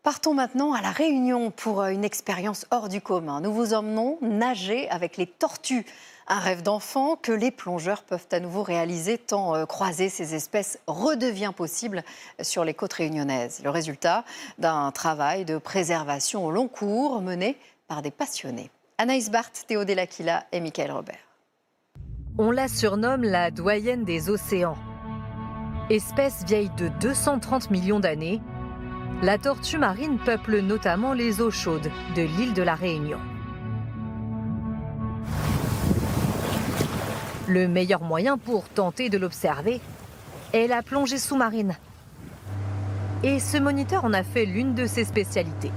Partons maintenant à La Réunion pour une expérience hors du commun. Nous vous emmenons nager avec les tortues. Un rêve d'enfant que les plongeurs peuvent à nouveau réaliser tant croiser ces espèces redevient possible sur les côtes réunionnaises. Le résultat d'un travail de préservation au long cours mené par des passionnés. Anaïs Barthes, Théo Delakila et Michael Robert. On la surnomme la doyenne des océans. Espèce vieille de 230 millions d'années, la tortue marine peuple notamment les eaux chaudes de l'île de la Réunion. Le meilleur moyen pour tenter de l'observer est la plongée sous-marine. Et ce moniteur en a fait l'une de ses spécialités.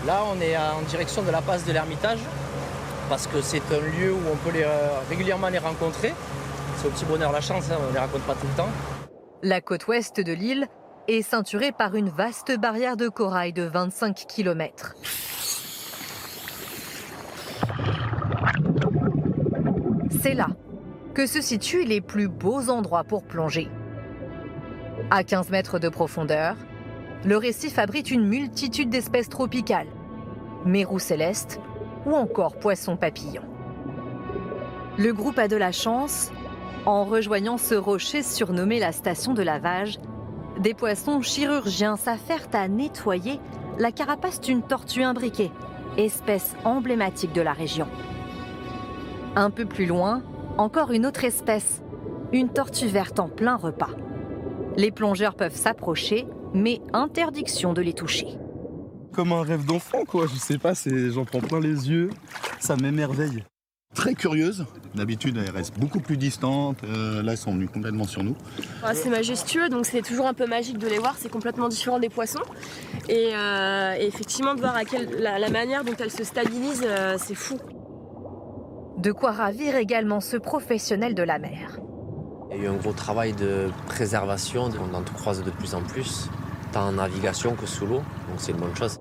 Là, on est en direction de la passe de l'Ermitage, parce que c'est un lieu où on peut régulièrement les rencontrer. C'est au petit bonheur la chance, on ne les rencontre pas tout le temps. La côte ouest de l'île est ceinturée par une vaste barrière de corail de 25 km. C'est là que se situent les plus beaux endroits pour plonger. À 15 mètres de profondeur, le récif abrite une multitude d'espèces tropicales, mérous célestes ou encore poissons papillons. Le groupe a de la chance. En rejoignant ce rocher surnommé la station de lavage, des poissons chirurgiens s'affairent à nettoyer la carapace d'une tortue imbriquée, espèce emblématique de la région. Un peu plus loin, encore une autre espèce, une tortue verte en plein repas. Les plongeurs peuvent s'approcher, mais interdiction de les toucher. Comme un rêve d'enfant, quoi. Je sais pas, j'en prends plein les yeux, ça m'émerveille. Très curieuse. D'habitude, elles restent beaucoup plus distantes. Là, elles sont venues complètement sur nous. C'est majestueux, donc c'est toujours un peu magique de les voir. C'est complètement différent des poissons. Et effectivement, de voir la manière dont elles se stabilisent, c'est fou. De quoi ravir également ce professionnel de la mer. Il y a eu un gros travail de préservation. On en croise de plus en plus, tant en navigation que sous l'eau. Donc c'est une bonne chose.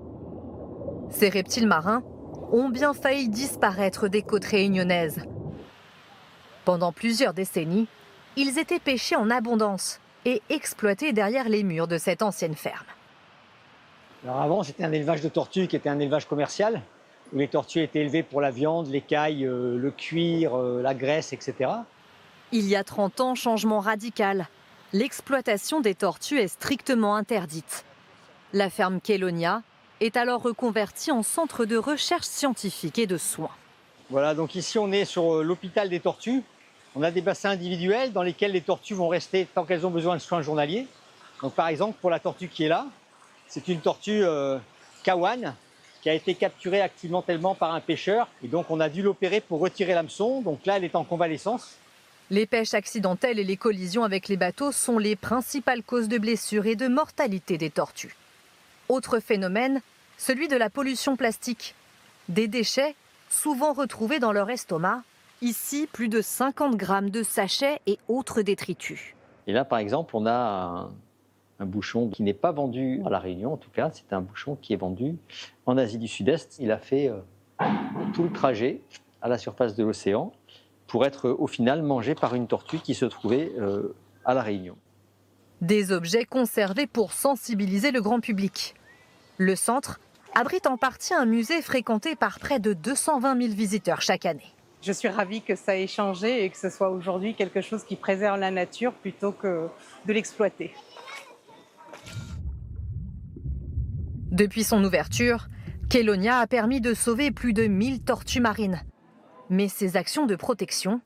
Ces reptiles marins ont bien failli disparaître des côtes réunionnaises. Pendant plusieurs décennies, ils étaient pêchés en abondance et exploités derrière les murs de cette ancienne ferme. Alors avant, c'était un élevage de tortues qui était un élevage commercial, où les tortues étaient élevées pour la viande, l'écaille, le cuir, la graisse, etc. Il y a 30 ans, changement radical. L'exploitation des tortues est strictement interdite. La ferme Kélonia est alors reconvertie en centre de recherche scientifique et de soins. Voilà, donc ici on est sur l'hôpital des tortues. On a des bassins individuels dans lesquels les tortues vont rester tant qu'elles ont besoin de soins journaliers. Donc par exemple, pour la tortue qui est là, c'est une tortue kawan qui a été capturée accidentellement par un pêcheur. Et donc on a dû l'opérer pour retirer l'hameçon. Donc là, elle est en convalescence. Les pêches accidentelles et les collisions avec les bateaux sont les principales causes de blessures et de mortalité des tortues. Autre phénomène, celui de la pollution plastique. Des déchets souvent retrouvés dans leur estomac. Ici, plus de 50 grammes de sachets et autres détritus. Et là, par exemple, on a un bouchon qui n'est pas vendu à La Réunion, en tout cas. C'est un bouchon qui est vendu en Asie du Sud-Est. Il a fait tout le trajet à la surface de l'océan pour être au final mangé par une tortue qui se trouvait à La Réunion. Des objets conservés pour sensibiliser le grand public. Le centre abrite en partie un musée fréquenté par près de 220 000 visiteurs chaque année. Je suis ravie que ça ait changé et que ce soit aujourd'hui quelque chose qui préserve la nature plutôt que de l'exploiter. Depuis son ouverture, Kélonia a permis de sauver plus de 1000 tortues marines. Mais ses actions de protection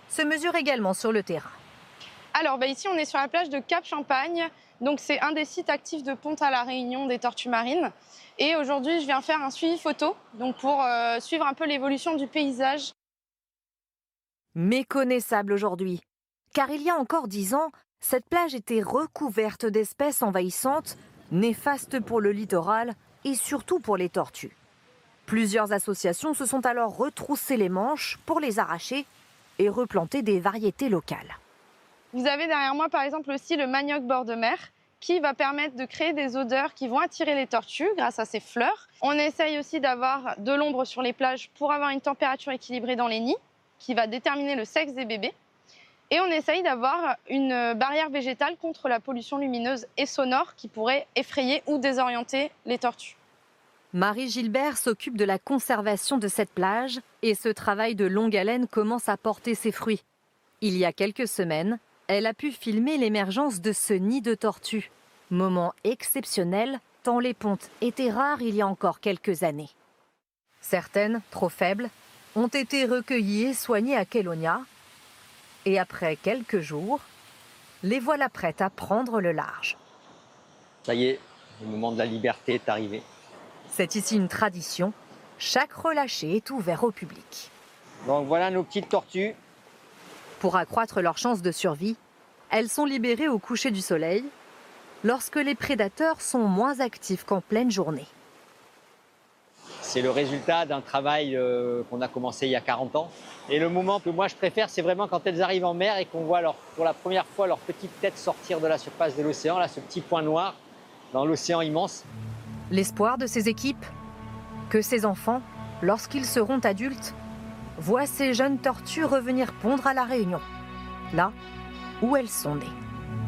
se mesurent également sur le terrain. Alors ici on est sur la plage de Cap Champagne, donc c'est un des sites actifs de ponte à La Réunion des tortues marines. Et aujourd'hui je viens faire un suivi photo donc pour suivre un peu l'évolution du paysage. Méconnaissable aujourd'hui, car il y a encore 10 ans, cette plage était recouverte d'espèces envahissantes, néfastes pour le littoral et surtout pour les tortues. Plusieurs associations se sont alors retroussées les manches pour les arracher et replanter des variétés locales. Vous avez derrière moi par exemple aussi le manioc bord de mer qui va permettre de créer des odeurs qui vont attirer les tortues grâce à ses fleurs. On essaye aussi d'avoir de l'ombre sur les plages pour avoir une température équilibrée dans les nids qui va déterminer le sexe des bébés. Et on essaye d'avoir une barrière végétale contre la pollution lumineuse et sonore qui pourrait effrayer ou désorienter les tortues. Marie Gilbert s'occupe de la conservation de cette plage et ce travail de longue haleine commence à porter ses fruits. Il y a quelques semaines, elle a pu filmer l'émergence de ce nid de tortues. Moment exceptionnel, tant les pontes étaient rares il y a encore quelques années. Certaines, trop faibles, ont été recueillies et soignées à Kélonia. Et après quelques jours, les voilà prêtes à prendre le large. Ça y est, le moment de la liberté est arrivé. C'est ici une tradition. Chaque relâché est ouvert au public. Donc voilà nos petites tortues. Pour accroître leurs chances de survie, elles sont libérées au coucher du soleil, lorsque les prédateurs sont moins actifs qu'en pleine journée. C'est le résultat d'un travail qu'on a commencé il y a 40 ans. Et le moment que moi je préfère, c'est vraiment quand elles arrivent en mer et qu'on voit pour la première fois leur petite tête sortir de la surface de l'océan, là, ce petit point noir dans l'océan immense. L'espoir de ces équipes, que ces enfants, lorsqu'ils seront adultes, voient ces jeunes tortues revenir pondre à La Réunion, là où elles sont nées.